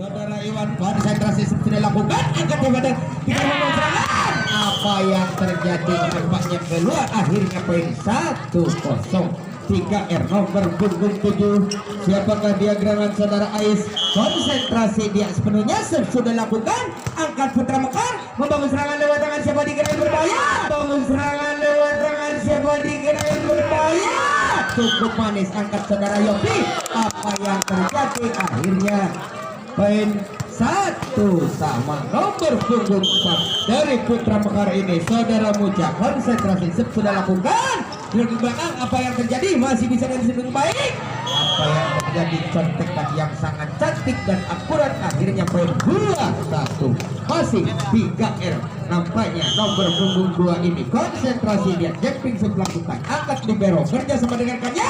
Saudara Iwan konsentrasi sudah dilakukan, angkat kepada tidak mau serangan. Apa yang terjadi nampaknya keluar, akhirnya poin 1-0. 3R nomor punggung 7. Siapakah dia gerangan saudara Ais? Konsentrasi dia sepenuhnya sudah lakukan. Angkat putra Mekar, membangun serangan lewat tangan siapa di gerangan berbahaya. Membangun serangan lewat tangan siapa di gerangan berbahaya. Cukup manis, angkat saudara Yopi. Apa yang terjadi akhirnya poin 1-1. Nomor punggung 4 dari putra Mekar ini saudara Muja. Konsentrasi sudah lakukan. Di belakang apa yang terjadi masih bisa disebut baik. Apa yang terjadi, contekan yang sangat cantik dan akurat, akhirnya poin 2-1. Masih 3R nampaknya nomor punggung 2 ini konsentrasi dia jumping sebelah bukan, angkat libero kerja sama dengan Kanya,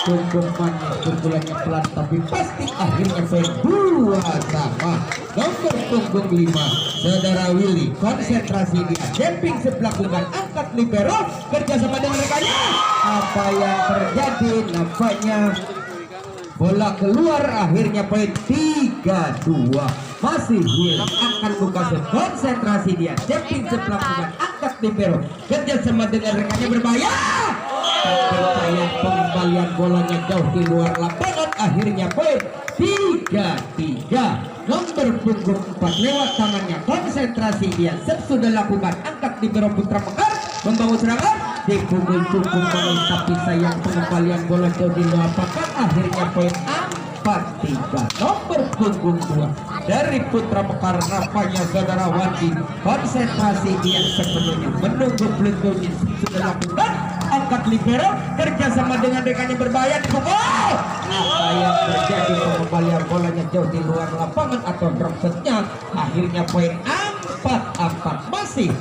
cukup manis, pukulannya pelan tapi pasti, akhirnya poin 2-2. Nomor punggung 5 saudara Willy konsentrasi dia jumping sebelah bukan, angkat libero kerja sama dengan rekannya. Apa yang terjadi, nampaknya bola keluar, akhirnya poin 3-2. Masih Willy akan buka konsentrasi dia jumping sebelah bukan, angkat libero kerja sama dengan rekannya berbahaya. Percaya pengembalian bolanya jauh di luar lapangan, akhirnya poin 3-3. Nomor punggung 4 lewat tangannya konsentrasi dia sudah lakukan, angkat libero putra Mekar, membangun serangan di punggung cukup manis tapi sayang pengembalian bola jauh di luar lapangan, akhirnya poin 4-3. Nomor punggung 2 dari putra Mekar nampaknya saudara Wandi konsentrasi dia sepenuhnya menunggu peluncurnya sudah lakukan, angkat libero kerjasama dengan rekannya berbahaya di pukul. Apa yang terjadi, pengembalian bolanya jauh di luar lapangan atau drop setnya, akhirnya poin 4-4. Masih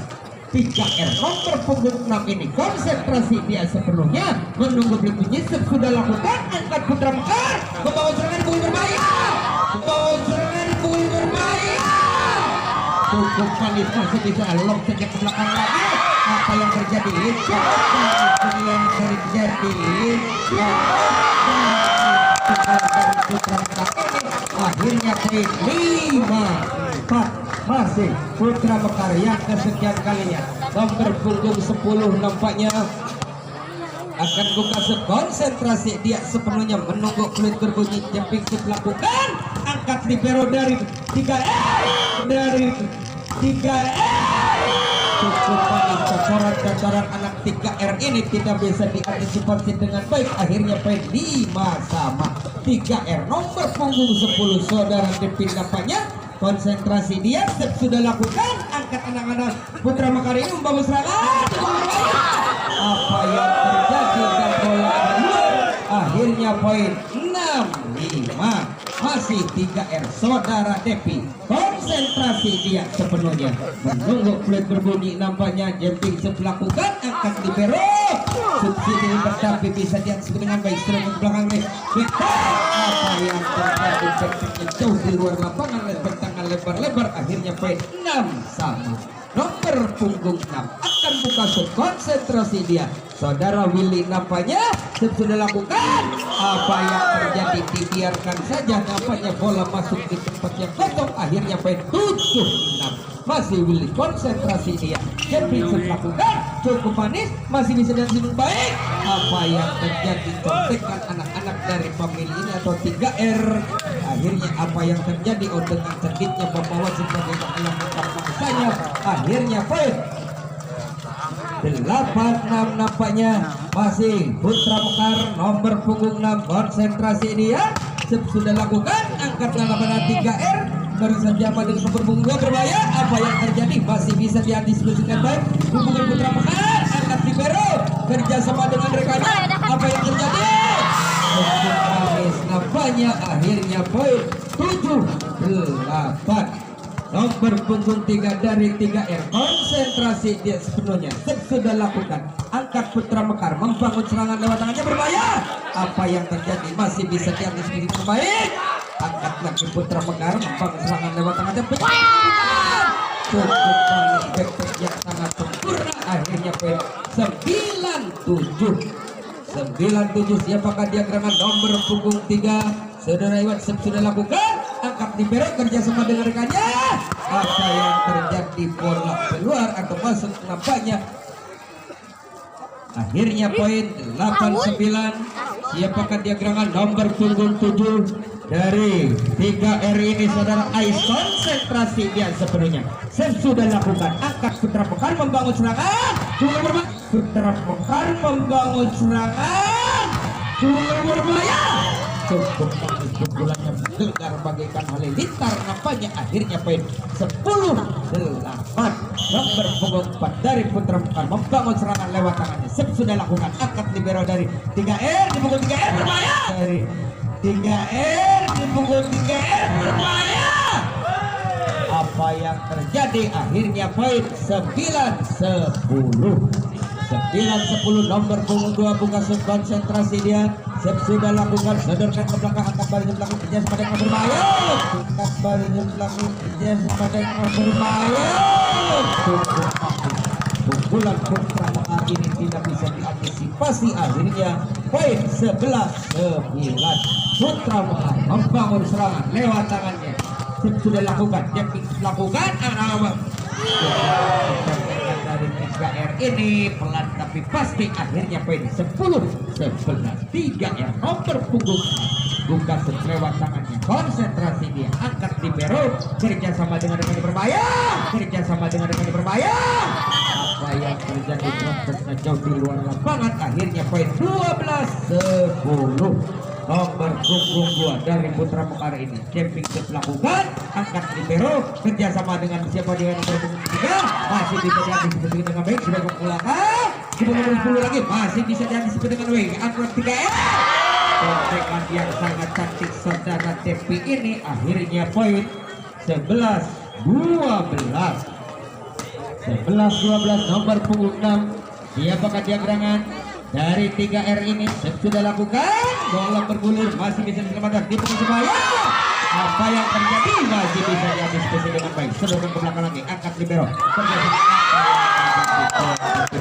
3R nomor punggung 6 ini konsentrasi dia sepenuhnya menunggu bunyi sudah lakukan, angkat putra Mekar membawa serangan kuil berbahaya, membawa serangan kuil berbahaya. Cukup manis, masih bisa lock sejak ke belakang lagi. Apa yang terjadi? Apa yang terjadi? Akhirnya poin 5-4. Masih putra Mekar yang kesekian kalinya. Nomor punggung 10 nampaknya akan buka konsentrasi dia sepenuhnya menunggu kulit berbunyi jumping sebelah bukan, angkat libero dari 3R cukup manis. Cocoran anak 3R ini tidak bisa diantisipasi dengan baik, akhirnya poin 5-5. 3R nomor punggung 10 saudara Depin nampaknya konsentrasi dia sudah lakukan, angkat anak-anak putra Mekar ini membangun serangan. Apa yang terjadi dan bola keluar, akhirnya poin 6-5. Masih 3R saudara Depi konsentrasi dia sepenuhnya menunggu kulit berbunyi, nampaknya jumping sebelah lakukan, angkat libero subsidi tetapi bisa diantisipasi dengan baik serangan belakang nih. Apa yang terjadi, jauh di luar lapangan, bertangan lebar-lebar, akhirnya poin 6-6. Nomor punggung 6 akan buka konsentrasi dia saudara Willy nampaknya sudah lakukan. Apa yang terjadi, dibiarkan saja, nampaknya bola masuk di tempat yang kosong, akhirnya poin 7-6. Masih Willy konsentrasi dia jumping lakukan, cukup manis, masih bisa dengan baik. Apa yang terjadi, contekan anak-anak dari pemilih ini atau 3R, akhirnya apa yang terjadi, dengan cerdiknya membawa sebagai anak bangsanya, akhirnya poin 8-6 nampaknya. Masih putra Mekar nomor punggung 6 konsentrasi dia sudah lakukan, angkat pada 3R baru saja pada nomor punggung 2 berbahaya. Apa yang terjadi, masih bisa diantisipasikan baik, hubungan putra Mekar, angkat libero kerjasama dengan rekannya. Apa yang terjadi, nampaknya akhirnya poin 7-8. Nomor punggung 3 dari 3R konsentrasi dia sepenuhnya sudah lakukan, angkat putra Mekar membangun serangan lewat tangannya berbahaya. Apa yang terjadi, masih bisa diantisipasi dengan baik, angkat lagi putra Mekar membangun serangan lewat tangannya berbahaya. Cukup manis, back yang sangat sempurna, akhirnya poin 9-7. 97. Siapakah dia gerangan nomor punggung 3? Saudara Iwan sudah lakukan, angkat libero kerjasama dengan rekannya. Apa yang terjadi, bola keluar atau masuk nampaknya. Akhirnya poin 8-9. Siapakah dia gerangan nomor punggung 7 dari 3R ini? Saudara Ais konsentrasi dia sepenuhnya. Sudah lakukan, angkat Putra Mekar membangun serangan. Putra Mekar membangun serangan. Berbahaya. Cukup pukulannya mendengar bagaikan halilintar. Nampaknya akhirnya poin 10-8. Nomor punggung 4 dari Putra Mekar membangun serangan lewat tangannya. Sudah lakukan, angkat libero dari 3R di punggung 3R berbahaya. Dari 3R di punggung 3R berbahaya. Apa yang terjadi? Akhirnya poin 9-10. 9-10. Nomor punggung 2 buka konsentrasi dia. Sudah lakukan, sodorkan ke belakang, angkat balik ke belakang, kerja sama dengan berbahaya. Angkat balik ke belakang, kerja sama dengan berbahaya. Pukulan Putra Mekar ini tidak bisa diantisipasi. Akhirnya poin 11-9. Putra Mekar membangun serangan lewat tangannya. Sudah lakukan, Jeping lakukan dari 3R ini pelan tapi pasti. Akhirnya poin 10-11. 3R nomor punggung buka lewat tangannya, konsentrasi dia, angkat libero kerjasama dengan rekan berbahaya. Kerjasama dengan rekan berbahaya. Apa yang terjadi? Prosesnya jauh di luar lapangan. Akhirnya poin 12-10. Nomor punggung 2 dari Putra Mekar ini, camping set lakukan, angkat libero kerjasama dengan siapa? Dengan nomor punggung 3. Masih bisa diantisipasi dengan baik. Sudah memulangkan 10 lagi, masih bisa diantisipasi dengan baik. Angkat 3R kontekan yang sangat cantik saudara Tepi ini. Akhirnya poin 11-12. 11-12. Nomor punggung 6. Siapakah dia gerangan dari 3R ini? Sudah lakukan, bola bergulir, masih bisa diselamatkan di punggung sebaya. Apa yang terjadi? Masih bisa diantisipasi dengan baik. Sedangkan ke belakang lagi, angkat libero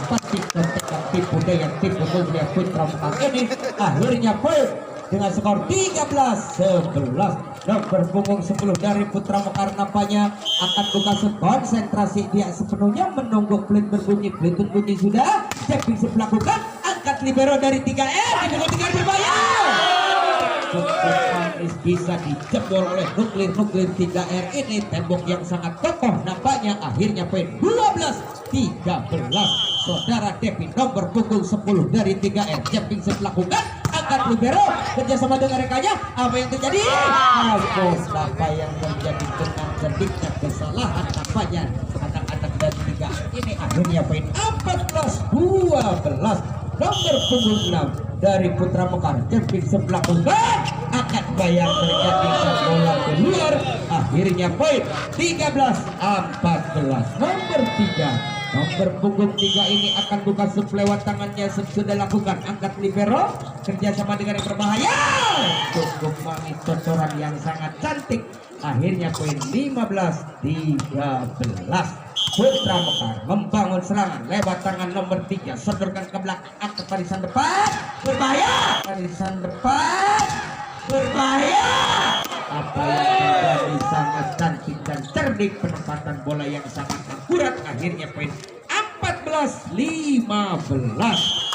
pasti kontekan tipu daya tipu daya Putra Mekar ini. Akhirnya poin dengan skor 13-11. Nomor punggung 10 dari Putra Mekar nampaknya akan buka konsentrasi dia sepenuhnya menunggu pelit berbunyi. Pelit berbunyi sudah, Jeping melakukan, angkat libero dari 3R di punggung 3R berbahaya. Cukup manis, bisa dijebol oleh nuklir 3R ini. Tembok yang sangat kokoh nampaknya. Akhirnya poin 12-13. Saudara Devi nomor punggung 10 dari 3R, Jeping melakukan, angkat libero kerjasama dengan rekannya. Apa yang terjadi? Apa yang terjadi dengan sedikit kesalahan nampaknya anak-anak dari 3R ini. Akhirnya poin 14-12. Nomor punggung 6 dari Putra Mekar, Jeping melakukan, angkat bayang terjadi bola keluar. Akhirnya poin 13-14. Nomor 3 nomor punggung 3 ini akan buka sub lewat tangannya. Sudah lakukan, angkat libero kerjasama dengan yang berbahaya. Cukup manis, cocoran yang sangat cantik. Akhirnya poin 15-13. Putra Mekar membangun serangan lewat tangan nomor 3. Sodorkan ke belakang, angkat barisan depan, berbahaya. Barisan depan, berbahaya. Apa yang terjadi? Sangat cantik dan cerdik penempatan bola yang sangat akurat. Akhirnya poin 14-15.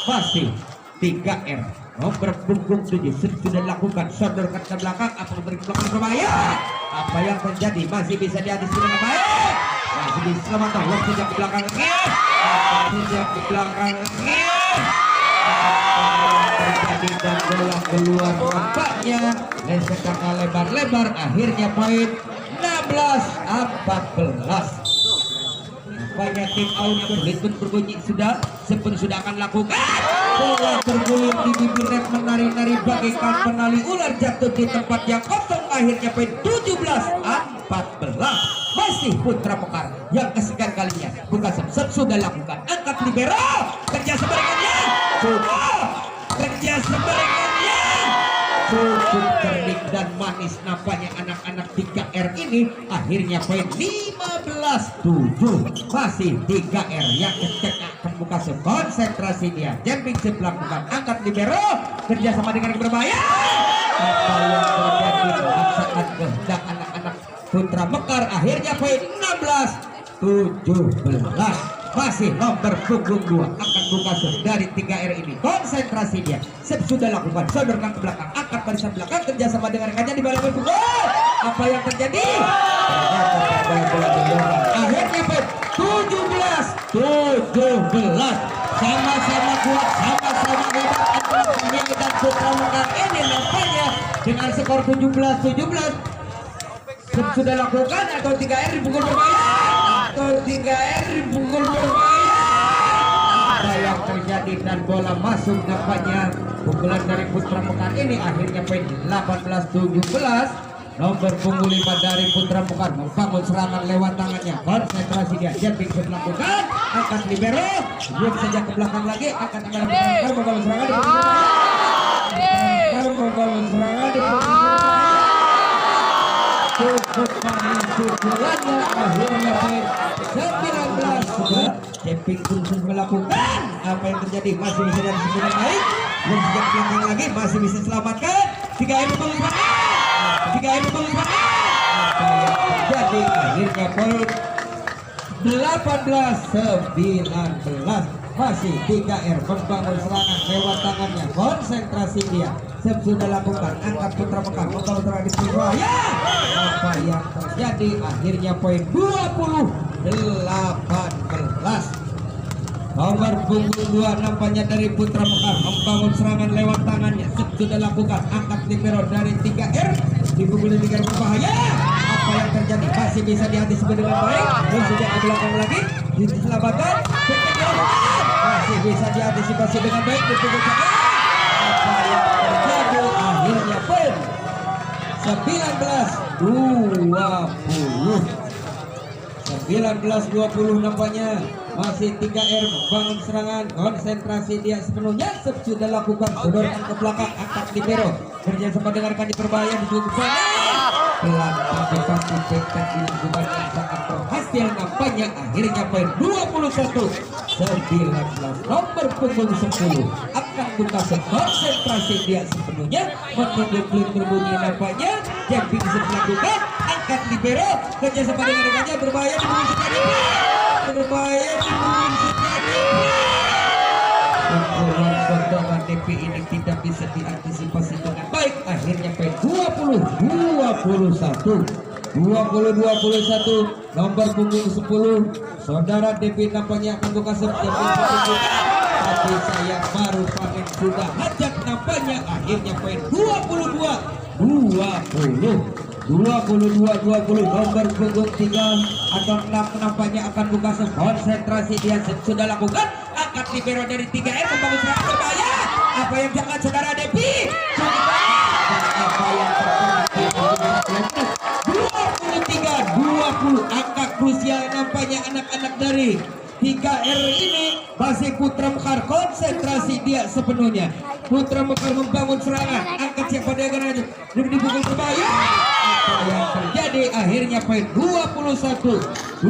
Masih 3R nomor punggung 7 sudah lakukan, sodorkan ke belakang, apa yang belakang berbahaya. Apa yang terjadi? Masih bisa diantisipasi dengan baik. Masih bisa selamatkan, waktu ke belakang lagi. Sudah ke belakang lagi. Terjadi dan bola keluar nampaknya. Lesekan lebar-lebar. Akhirnya poin 16-14. Nampaknya tim out berhitung berbunyi sudah. Sepun sudah akan lakukan. Bola bergulir di bibir net, menari-nari bagaikan penali ular jatuh di tempat yang kosong. Akhirnya poin 17-14. Masih Putra Mekar yang kesekian kalinya bukan sudah lakukan, angkat libero kerja sebaliknya. Kerja sebaliknya cukup cerdik dan manis nampaknya anak-anak 3R ini. Akhirnya poin 15-7. Masih 3R yang kenceng akan buka konsentrasi dia. Jumping ship lakukan angkat libero kerjasama dengan yang berbahaya. Apa yang terjadi memaksakan kehendak anak-anak Putra Mekar. Akhirnya poin 16-17. Masih nomor punggung 2 akan buka dari 3R ini. Konsentrasi dia. Sudah lakukan, sodorkan ke belakang, angkat barisan belakang kerjasama dengan rekannya di balik punggung. Apa yang terjadi? Akhirnya poin 17-17. Sama-sama kuat, sama-sama hebat antara Pemilik dan Putra Mekar ini nampaknya dengan skor 17-17. Sudah lakukan atau 3R dipukul berbahaya? Atau 3R dipukul berbahaya? Apa yang terjadi dan bola masuk nampaknya pukulan dari Putra Mekar ini. Akhirnya poin 18-17. Nomor punggung 5 dari Putra Mekar membangun serangan lewat tangannya. Konsentrasi dia, jumping shot lakukan, angkat libero, belum saja ke belakang lagi, angkat angkat Mekar membangun serangan di membangun serangan di cukup manis pukulannya. Akhirnya poin 19. Jumping khusus melakukan. Apa yang terjadi? Masih bisa dari sisi yang baik, belum saja ke belakang lagi, masih bisa selamatkan. 3M membangun serangan. 3M membangun serangan. Jadi akhirnya poin 18-19. Masih 3R membangun serangan lewat tangannya. Konsentrasi dia. Sudah lakukan, angkat Putra Mekar membangun serangan di bawah. Ya! Apa yang terjadi? Akhirnya poin 20-18. Nomor punggung 2 nampaknya dari Putra Mekar membangun serangan lewat tangannya. Sudah lakukan, angkat libero dari 3R dipukul 3R berbahaya. Apa yang terjadi? Masih bisa diantisipasi dengan baik. Dan sudah ke belakang lagi diselamatkan. Masih bisa diantisipasi dengan baik. Apa yang terjadi? Akhirnya poin 19-20. 19-20 nampaknya. Masih 3R membangun serangan. Konsentrasi dia sepenuhnya. Sudah lakukan, sodorkan ke belakang, angkat libero kerjasama dengan rekan berbahaya di ujung sana. Pelan tapi pasti tekad dilakukan yang sangat berhasil nampaknya. Akhirnya poin 21-19. Nomor punggung 10 akan buka konsentrasi dia sepenuhnya. Menunggu klip berbunyi nampaknya. Jumping lakukan, angkat libero kerjasama dengan rekannya berbahaya di ujung sana. Berbahaya di ujung sana. Pukulan tendangan DP ini tidak bisa diantisipasi dengan baik. Akhirnya poin 20-21. 20-21. Nomor punggung 10 saudara DP nampaknya akan buka setiap tapi saya baru panen sudah hajat nampaknya. Akhirnya poin 22-20. 22-20. Nomor punggung 3 atau 6 nampaknya akan buka konsentrasi dia sudah lakukan, angkat libero dari 3R membangun serangan berbahaya. Apa yang jangan saudara Depi? Apa yang terjadi? 23-20. Angka krusial nampaknya anak-anak dari 3R ini. Masih Putra Mekar konsentrasi dia sepenuhnya. Putra Mekar membangun serangan, angkat siapa dia akan dipukul berbahaya. Apa yang terjadi? Akhirnya poin 21-23.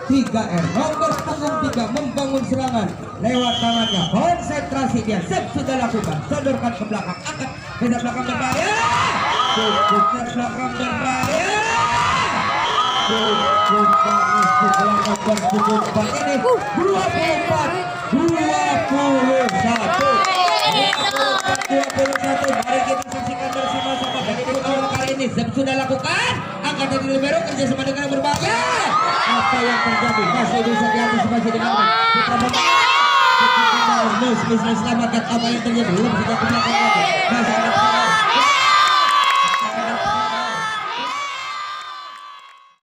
3R nomor punggung 3 membangun serangan lewat tangannya. Konsentrasi dia sudah lakukan, sodorkan ke belakang, angkat ke belakang berbahaya. Cukup ke belakang berbahaya. Cukup bagus pukulan nomor punggung 4 ini. 24-21. Mari kita saksikan bersama-sama. Dan itu kali ini sudah lakukan, angkat dari libero kerjasama dengan berbahaya. Apa yang terjadi? Masih bisa diantisipasi dengan Putra Mekar. Bisa selamatkan. Apa yang terjadi? Belum bisa ke belakang lagi. Masih ada